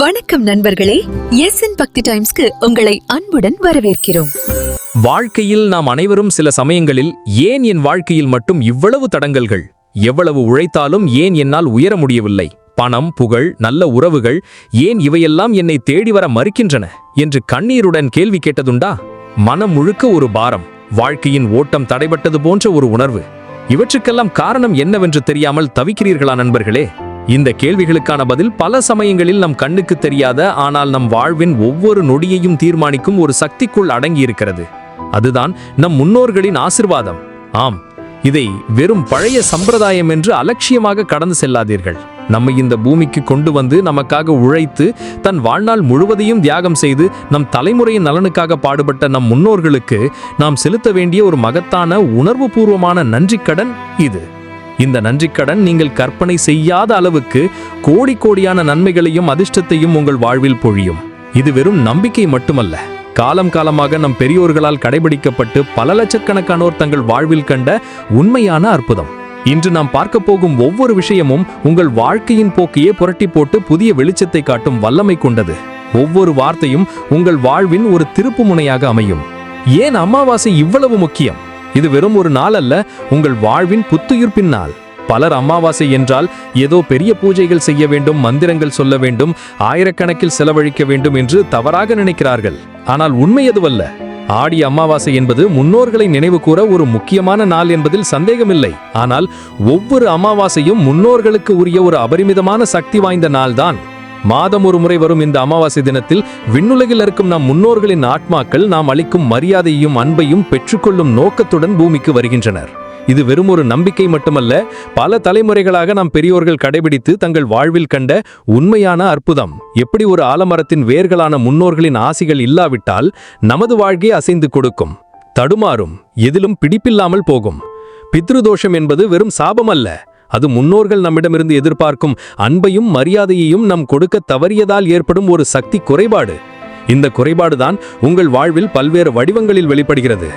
வணக்கம் நண்பர்களே, எஸ்என் பக்தி டைம்ஸ்க்கு உங்களை அன்புடன் வரவேற்கிறோம். வாழ்க்கையில் நாம் அனைவரும் சில சமயங்களில் ஏன் என் வாழ்க்கையில் மட்டும் இவ்வளவு தடங்கல்கள், எவ்வளவு உழைத்தாலும் ஏன் என்னால் உயர முடியவில்லை, பணம், புகழ், நல்ல உறவுகள், ஏன் இவையெல்லாம் என்னை தேடி வர மறுக்கின்றன என்று கண்ணீருடன் கேள்வி கேட்டதுண்டா? மனம் முழுக்க ஒரு பாரம், வாழ்க்கையின் ஓட்டம் தடைபட்டது போன்ற ஒரு உணர்வு. இவற்றுக்கெல்லாம் காரணம் என்னவென்று தெரியாமல் தவிக்கிறீர்களா நண்பர்களே? இந்த கேள்விகளுக்கான பதில் பல சமயங்களில் நம் கண்ணுக்கு தெரியாத, ஆனால் நம் வாழ்வின் ஒவ்வொரு நொடியையும் தீர்மானிக்கும் ஒரு சக்திக்குள் அடங்கியிருக்கிறது. அதுதான் நம் முன்னோர்களின் ஆசிர்வாதம். ஆம், இதை வெறும் பழைய சம்பிரதாயம் என்று அலட்சியமாக கடந்து செல்லாதீர்கள். நம்மை இந்த பூமிக்கு கொண்டு வந்து நமக்காக உழைத்து தன் வாழ்நாள் முழுவதையும் தியாகம் செய்து நம் தலைமுறையின் நலனுக்காக பாடுபட்ட நம் முன்னோர்களுக்கு நாம் செலுத்த வேண்டிய ஒரு மகத்தான உணர்வுபூர்வமான நன்றிக்கடன் இது. இந்த நன்றிக்கடன் நீங்கள் கற்பனை செய்யாத அளவுக்கு கோடி கோடியான நன்மைகளையும் அதிர்ஷ்டத்தையும் உங்கள் வாழ்வில் பொழியும். இது வெறும் நம்பிக்கை மட்டுமல்ல, காலம் காலமாக நம் பெரியோர்களால் கடைபிடிக்கப்பட்டு பல லட்சக்கணக்கானோர் தங்கள் வாழ்வில் கண்ட உண்மையான அற்புதம். இன்று நாம் பார்க்க போகும் ஒவ்வொரு விஷயமும் உங்கள் வாழ்க்கையின் போக்கையே புரட்டி போட்டு புதிய வெளிச்சத்தை காட்டும் வல்லமை கொண்டது. ஒவ்வொரு வார்த்தையும் உங்கள் வாழ்வின் ஒரு திருப்பு முனையாக அமையும். ஏன் அமாவாசை இவ்வளவு முக்கியம்? இது வெறும் ஒரு நாள் அல்ல, உங்கள் வாழ்வின் புத்துயிர்ப்பின் நாள். பலர் அமாவாசை என்றால் ஏதோ பெரிய பூஜைகள் செய்ய வேண்டும், மந்திரங்கள் சொல்ல வேண்டும், ஆயிரக்கணக்கில் செலவழிக்க வேண்டும் என்று தவறாக நினைக்கிறார்கள். ஆனால் உண்மை எதுவல்ல. ஆடி அமாவாசை என்பது முன்னோர்களை நினைவு கூற ஒரு முக்கியமான நாள் என்பதில் சந்தேகமில்லை. ஆனால் ஒவ்வொரு அமாவாசையும் முன்னோர்களுக்கு உரிய ஒரு அபரிமிதமான சக்தி வாய்ந்த நாள்தான். மாதம் ஒரு முறை வரும் இந்த அமாவாசை தினத்தில் விண்ணுலகில் இருக்கும் நம் முன்னோர்களின் ஆத்மாக்கள் நாம் அளிக்கும் மரியாதையும் அன்பையும் பெற்றுக்கொள்ளும் நோக்கத்துடன் பூமிக்கு வருகின்றனர். இது வெறும் ஒரு நம்பிக்கை மட்டுமல்ல, பல தலைமுறைகளாக நம் பெரியோர்கள் கடைபிடித்து தங்கள் வாழ்வில் கண்ட உண்மையான அற்புதம். எப்படி ஒரு ஆலமரத்தின் வேர்களான முன்னோர்களின் ஆசிகள் இல்லாவிட்டால் நமது வாழ்க்கை அசைந்து கொடுக்கும், தடுமாறும், எதிலும் பிடிப்பில்லாமல் போகும். பித்ருதோஷம் என்பது வெறும் சாபம் அல்ல, அது முன்னோர்கள் நம்மிடமிருந்து எதிர்பார்க்கும் அன்பையும் மரியாதையையும் நம் கொடுக்க தவறியதால் ஏற்படும் ஒரு சக்தி குறைபாடு. இந்த குறைபாடுதான் உங்கள் வாழ்வில் பல்வேறு வடிவங்களில் வெளிப்படுகிறது.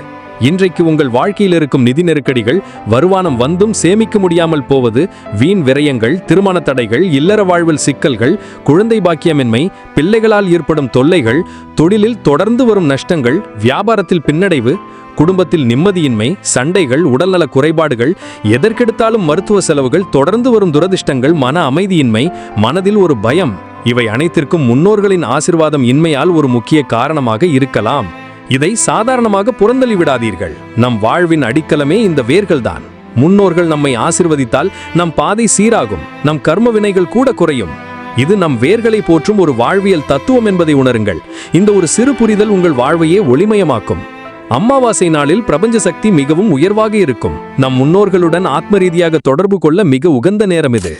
இன்றைக்கு உங்கள் வாழ்க்கையில் இருக்கும் நிதி நெருக்கடிகள், வருமானம் வந்தும் சேமிக்க முடியாமல் போவது, வீண் விரயங்கள், திருமண தடைகள், இல்லற வாழ்வில் சிக்கல்கள், குழந்தை பாக்கியமின்மை, பிள்ளைகளால் ஏற்படும் தொல்லைகள், தொழிலில் தொடர்ந்து வரும் நஷ்டங்கள், வியாபாரத்தில் பின்னடைவு, குடும்பத்தில் நிம்மதியின்மை, சண்டைகள், உடல்நல குறைபாடுகள், எதற்கெடுத்தாலும் மருத்துவ செலவுகள், தொடர்ந்து வரும் துரதிர்ஷ்டங்கள், மன அமைதியின்மை, மனதில் ஒரு பயம், இவை அனைத்திற்கும் முன்னோர்களின் ஆசிர்வாதம் இன்மையால் ஒரு முக்கிய காரணமாக இருக்கலாம். இதை சாதாரணமாக புறந்தள்ளி விடாதீர்கள். நம் வாழ்வின் அடித்தளமே இந்த வேர்கள்தான். முன்னோர்கள் நம்மை ஆசிர்வதித்தால் நம் பாதை சீராகும், நம் கர்ம வினைகள் கூட குறையும். இது நம் வேர்களை போற்றும் ஒரு வாழ்வியல் தத்துவம் என்பதை உணருங்கள். இந்த ஒரு சிறு புரிதல் உங்கள் வாழ்வையே ஒளிமயமாக்கும். அமாவாசை நாளில் பிரபஞ்ச சக்தி மிகவும் உயர்வாக இருக்கும். நம் முன்னோர்களுடன் ஆத்ம ரீதியாக தொடர்பு கொள்ள மிக உகந்த நேரம் இது.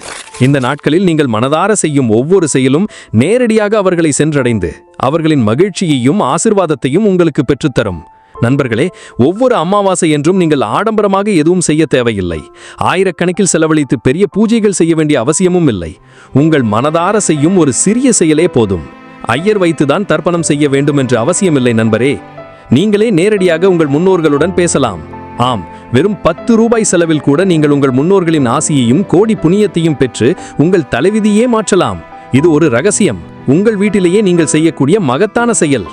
இந்த நாட்களில் நீங்கள் மனதார செய்யும் ஒவ்வொரு செயலும் நேரடியாக அவர்களை சென்றடைந்து அவர்களின் மகிழ்ச்சியையும் ஆசிர்வாதத்தையும் உங்களுக்கு பெற்றுத்தரும். நண்பர்களே, ஒவ்வொரு அமாவாசை என்றும் நீங்கள் ஆடம்பரமாக எதுவும் செய்ய தேவையில்லை. ஆயிரக்கணக்கில் செலவழித்து பெரிய பூஜைகள் செய்ய வேண்டிய அவசியமும் இல்லை. உங்கள் மனதார செய்யும் ஒரு சிறிய செயலே போதும். ஐயர் வைத்துதான் தர்ப்பணம் செய்ய வேண்டும் என்று அவசியமில்லை நண்பரே. நீங்களே நேரடியாக உங்கள் முன்னோர்களுடன் பேசலாம். ஆம், வெறும் 10 ரூபாய் செலவில் கூட நீங்கள் உங்கள் முன்னோர்களின் ஆசியையும் கோடி புண்ணியத்தையும் பெற்று உங்கள் தலைவிதியே மாற்றலாம். இது ஒரு ரகசியம், உங்கள் வீட்டிலேயே நீங்கள் செய்யக்கூடிய மகத்தான செயல்.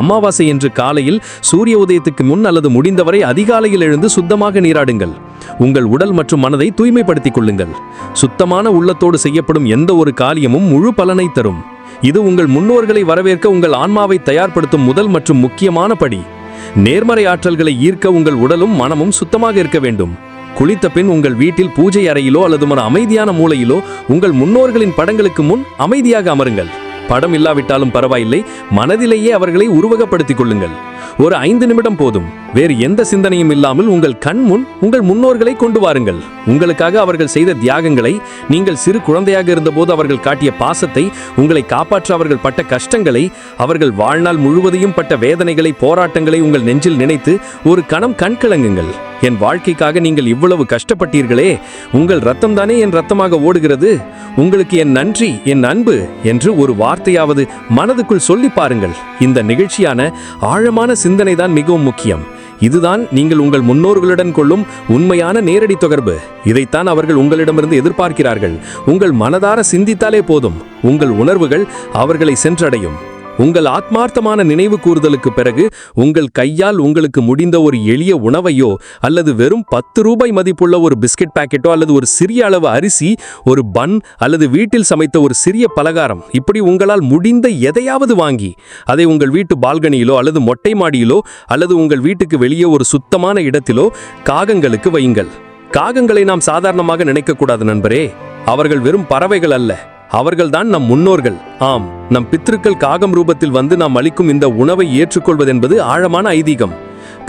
அமாவாசை என்று காலையில் சூரிய உதயத்துக்கு முன் அல்லது முடிந்தவரை அதிகாலையில் எழுந்து சுத்தமாக நீராடுங்கள். உங்கள் உடல் மற்றும் மனதை தூய்மைப்படுத்திக் கொள்ளுங்கள். சுத்தமான உள்ளத்தோடு செய்யப்படும் எந்த ஒரு காரியமும் முழு பலனை தரும். இது உங்கள் முன்னோர்களை வரவேற்க உங்கள் ஆன்மாவை தயார்படுத்தும் முதல் மற்றும் முக்கியமான படி. நேர்மறை ஆற்றல்களை ஈர்க்க உங்கள் உடலும் மனமும் சுத்தமாக இருக்க வேண்டும். குளித்த பின் உங்கள் வீட்டில் பூஜை அறையிலோ அல்லது ஒரு அமைதியான மூலையிலோ உங்கள் முன்னோர்களின் படங்களுக்கு முன் அமைதியாக அமருங்கள். படம் இல்லாவிட்டாலும் பரவாயில்லை, மனதிலேயே அவர்களை உருவகப்படுத்திக் கொள்ளுங்கள். ஒரு 5 நிமிடம் போதும். வேறு எந்த சிந்தனையும் இல்லாமல் உங்கள் கண் முன் உங்கள் முன்னோர்களை கொண்டு வாருங்கள். உங்களுக்காக அவர்கள் செய்த தியாகங்களை, நீங்கள் சிறு குழந்தையாக இருந்தபோது அவர்கள் காட்டிய பாசத்தை, உங்களை காப்பாற்ற அவர்கள் பட்ட கஷ்டங்களை, அவர்கள் வாழ்நாள் முழுவதையும் பட்ட வேதனைகளை, போராட்டங்களை உங்கள் நெஞ்சில் நினைத்து ஒரு கணம் கண் கலங்குங்கள். என் வாழ்க்கைக்காக நீங்கள் இவ்வளவு கஷ்டப்பட்டீர்களே, உங்கள் ரத்தம் தானே என் ரத்தமாக ஓடுகிறது, உங்களுக்கு என் நன்றி, என் அன்பு என்று ஒரு வார்த்தையாவது மனதுக்குள் சொல்லி பாருங்கள். இந்த நிகழ்ச்சியான ஆழமான சிந்தனை தான் மிகவும் முக்கியம். இதுதான் நீங்கள் உங்கள் முன்னோர்களுடன் கொள்ளும் உண்மையான நேரடி தொடர்பு. இதைத்தான் அவர்கள் உங்களிடமிருந்து எதிர்பார்க்கிறார்கள். உங்கள் மனதார சிந்தித்தாலே போதும், உங்கள் உணர்வுகள் அவர்களை சென்றடையும். உங்கள் ஆத்மார்த்தமான நினைவு கூறுதலுக்கு பிறகு உங்கள் கையால் உங்களுக்கு முடிந்த ஒரு எளிய உணவையோ அல்லது வெறும் 10 ரூபாய் மதிப்புள்ள ஒரு பிஸ்கட் பாக்கெட்டோ அல்லது ஒரு சிறிய அளவு அரிசி, ஒரு பன் அல்லது வீட்டில் சமைத்த ஒரு சிறிய பலகாரம், இப்படி உங்களால் முடிந்த எதையாவது வாங்கி அதை உங்கள் வீட்டு பால்கனியிலோ அல்லது மொட்டை மாடியிலோ அல்லது உங்கள் வீட்டுக்கு வெளியே ஒரு சுத்தமான இடத்திலோ காகங்களுக்கு வையுங்கள். காகங்களை நாம் சாதாரணமாக நினைக்கக்கூடாது நண்பரே. அவர்கள் வெறும் பறவைகள் அல்ல, அவர்கள்தான் நம் முன்னோர்கள். ஆம், நம் பித்ருக்கள் காகம் ரூபத்தில் வந்து நாம் அளிக்கும் இந்த உணவை ஏற்றுக்கொள்வதென்பது ஆழமான ஐதீகம்.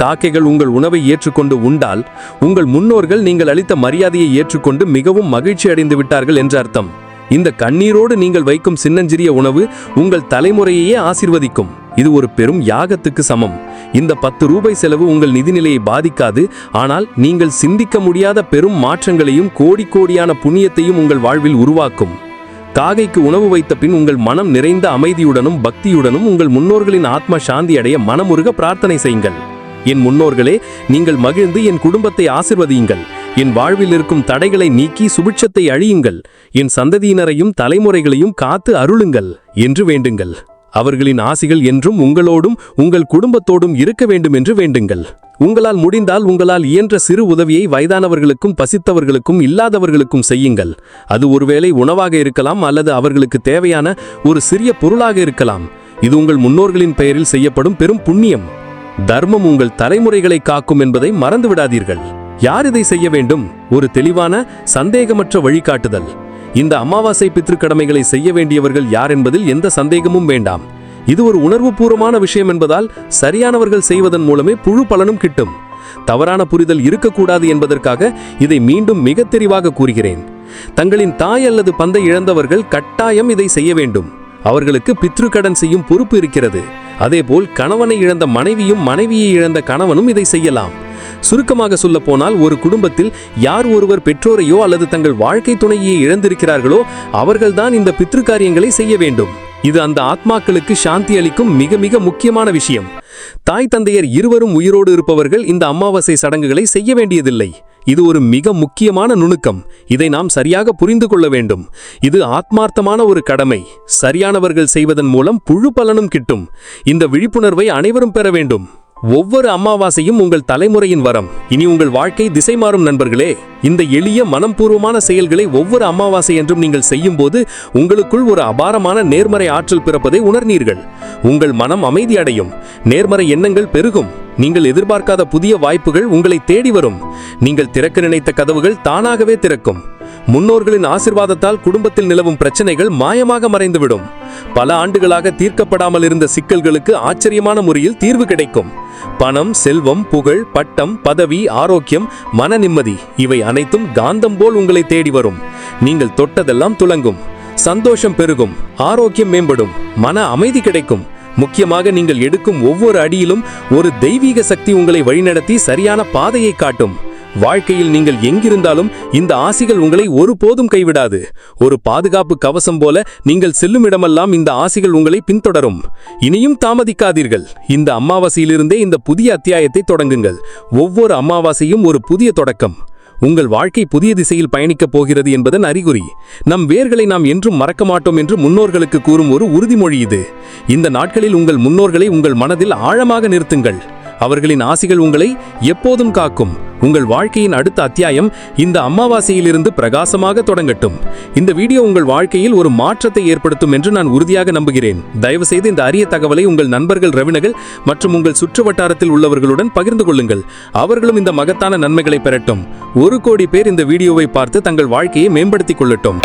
காக்கைகள் உங்கள் உணவை ஏற்றுக்கொண்டு உண்டால் உங்கள் முன்னோர்கள் நீங்கள் அளித்த மரியாதையை ஏற்றுக்கொண்டு மிகவும் மகிழ்ச்சி அடைந்து விட்டார்கள் என்ற அர்த்தம். இந்த கண்ணீரோடு நீங்கள் வைக்கும் சின்னஞ்சிறிய உணவு உங்கள் தலைமுறையையே ஆசீர்வதிக்கும். இது ஒரு பெரும் யாகத்துக்கு சமம். இந்த 10 ரூபாய் செலவு உங்கள் நிதிநிலையை பாதிக்காது, ஆனால் நீங்கள் சிந்திக்க முடியாத பெரும் மாற்றங்களையும் கோடியான புண்ணியத்தையும் உங்கள் வாழ்வில் உருவாக்கும். காகைக்கு உணவு வைத்த பின் உங்கள் மனம் நிறைந்த அமைதியுடனும் பக்தியுடனும் உங்கள் முன்னோர்களின் ஆத்ம சாந்தி அடைய மனமுருக பிரார்த்தனை செய்யுங்கள். என் முன்னோர்களே, நீங்கள் மகிழ்ந்து என் குடும்பத்தை ஆசிர்வதியுங்கள். என் வாழ்வில் இருக்கும் தடைகளை நீக்கி சுபிட்சத்தை அழியுங்கள். என் சந்ததியினரையும் தலைமுறைகளையும் காத்து அருளுங்கள் என்று வேண்டுங்கள். அவர்களின் ஆசிகள் என்றும் உங்களோடும் உங்கள் குடும்பத்தோடும் இருக்க வேண்டும் என்று வேண்டுங்கள். உங்களால் முடிந்தால் உங்களால் இயன்ற சிறு உதவியை வயதானவர்களுக்கும் பசித்தவர்களுக்கும் இல்லாதவர்களுக்கும் செய்யுங்கள். அது ஒருவேளை உணவாக இருக்கலாம் அல்லது அவர்களுக்கு தேவையான ஒரு சிறிய பொருளாக இருக்கலாம். இது உங்கள் முன்னோர்களின் பெயரில் செய்யப்படும் பெரும் புண்ணியம். தர்மம் உங்கள் தலைமுறைகளை காக்கும் என்பதை மறந்துவிடாதீர்கள். யார் இதை செய்ய வேண்டும்? ஒரு தெளிவான சந்தேகமற்ற வழிகாட்டுதல். இந்த அமாவாசை பித்ரு கடமைகளை செய்ய வேண்டியவர்கள் யார் என்பதில் எந்த சந்தேகமும் வேண்டாம். இது ஒரு உணர்வுபூர்வமான விஷயம் என்பதால் சரியானவர்கள் செய்வதன் மூலமே புழு பலனும் கிட்டும். தவறான புரிதல் இருக்கக்கூடாது என்பதற்காக இதை மீண்டும் மிக தெளிவாக கூறுகிறேன். தங்களின் தாய் அல்லது பந்தை இழந்தவர்கள் கட்டாயம் இதை செய்ய வேண்டும். அவர்களுக்கு பித்ரு கடன் செய்யும் பொறுப்பு இருக்கிறது. அதேபோல் கணவனை இழந்த மனைவியும் மனைவியை இழந்த கணவனும் இதை செய்யலாம். சுருக்கமாக சொல்ல போனால், ஒரு குடும்பத்தில் யார் ஒருவர் பெற்றோரையோ அல்லது தங்கள் வாழ்க்கை துணையை இழந்திருக்கிறார்களோ அவர்கள்தான் இந்த பித்ரு காரியங்களை செய்ய வேண்டும். இது அந்த ஆத்மாக்களுக்கு சாந்தி அளிக்கும் மிக மிக முக்கியமான விஷயம். தாய் தந்தையர் இருவரும் உயிரோடு இருப்பவர்கள் இந்த அமாவாசை சடங்குகளை செய்ய வேண்டியதில்லை. இது ஒரு மிக முக்கியமான நுணுக்கம். இதை நாம் சரியாக புரிந்து கொள்ள வேண்டும். இது ஆத்மார்த்தமான ஒரு கடமை. சரியானவர்கள் செய்வதன் மூலம் புழு பலனும் கிட்டும். இந்த விழிப்புணர்வை அனைவரும் பெற வேண்டும். ஒவ்வொரு அமாவாசையும் உங்கள் தலைமுறையின் வரம். இனி உங்கள் வாழ்க்கை திசை மாறும் நண்பர்களே. இந்த எளிய மனம்பூர்வமான செயல்களை ஒவ்வொரு அமாவாசை என்றும் நீங்கள் செய்யும் போது உங்களுக்குள் ஒரு அபாரமான நேர்மறை ஆற்றல் பிறப்பதை உணர்நீர்கள். உங்கள் மனம் அமைதி அடையும், நேர்மறை எண்ணங்கள் பெருகும். நீங்கள் எதிர்பார்க்காத புதிய வாய்ப்புகள் உங்களை தேடி வரும். நீங்கள் திறக்க நினைத்த கதவுகள் தானாகவே திறக்கும். முன்னோர்களின் ஆசிர்வாதத்தால் குடும்பத்தில் நிலவும் பிரச்சனைகள் மாயமாக மறைந்துவிடும். பல ஆண்டுகளாக தீர்க்கப்படாமல் இருந்த சிக்கல்களுக்கு ஆச்சரியமான முறையில் தீர்வு கிடைக்கும். பணம், செல்வம், புகழ், பட்டம், பதவி, ஆரோக்கியம், மன நிம்மதி இவை அனைத்தும் காந்தம் போல் உங்களை தேடி வரும். நீங்கள் தொட்டதெல்லாம் துலங்கும். சந்தோஷம் பெருகும், ஆரோக்கியம் மேம்படும், மன அமைதி கிடைக்கும். முக்கியமாக நீங்கள் எடுக்கும் ஒவ்வொரு அடியிலும் ஒரு தெய்வீக சக்தி உங்களை வழிநடத்தி சரியான பாதையை காட்டும். வாழ்க்கையில் நீங்கள் எங்கிருந்தாலும் இந்த ஆசிகள் உங்களை ஒருபோதும் கைவிடாது. ஒரு பாதுகாப்பு கவசம் போல நீங்கள் செல்லும் இடமெல்லாம் இந்த ஆசிகள் உங்களை பின்தொடரும். இனியும் தாமதிக்காதீர்கள். இந்த அமாவாசையிலிருந்தே இந்த புதிய அத்தியாயத்தை தொடங்குங்கள். ஒவ்வொரு அமாவாசையும் ஒரு புதிய தொடக்கம். உங்கள் வாழ்க்கை புதிய திசையில் பயணிக்கப் போகிறது என்பதன் அறிகுறி. நம் வேர்களை நாம் என்றும் மறக்க மாட்டோம் என்று முன்னோர்களுக்கு கூறும் ஒரு உறுதிமொழி இது. இந்த நாட்களில் உங்கள் முன்னோர்களை உங்கள் மனதில் ஆழமாக நிறுத்துங்கள். அவர்களின் ஆசிகள் உங்களை எப்போதும் காக்கும். உங்கள் வாழ்க்கையின் அடுத்த அத்தியாயம் இந்த அமாவாசையிலிருந்து பிரகாசமாக தொடங்கட்டும். இந்த வீடியோ உங்கள் வாழ்க்கையில் ஒரு மாற்றத்தை ஏற்படுத்தும் என்று நான் உறுதியாக நம்புகிறேன். தயவு செய்து இந்த அரிய தகவலை உங்கள் நண்பர்கள், ரவினர்கள் மற்றும் உங்கள் சுற்று வட்டாரத்தில் உள்ளவர்களுடன் பகிர்ந்து கொள்ளுங்கள். அவர்களும் இந்த மகத்தான நன்மைகளை பெறட்டும். 1 கோடி பேர் இந்த வீடியோவை பார்த்து தங்கள் வாழ்க்கையை மேம்படுத்திக் கொள்ளட்டும்.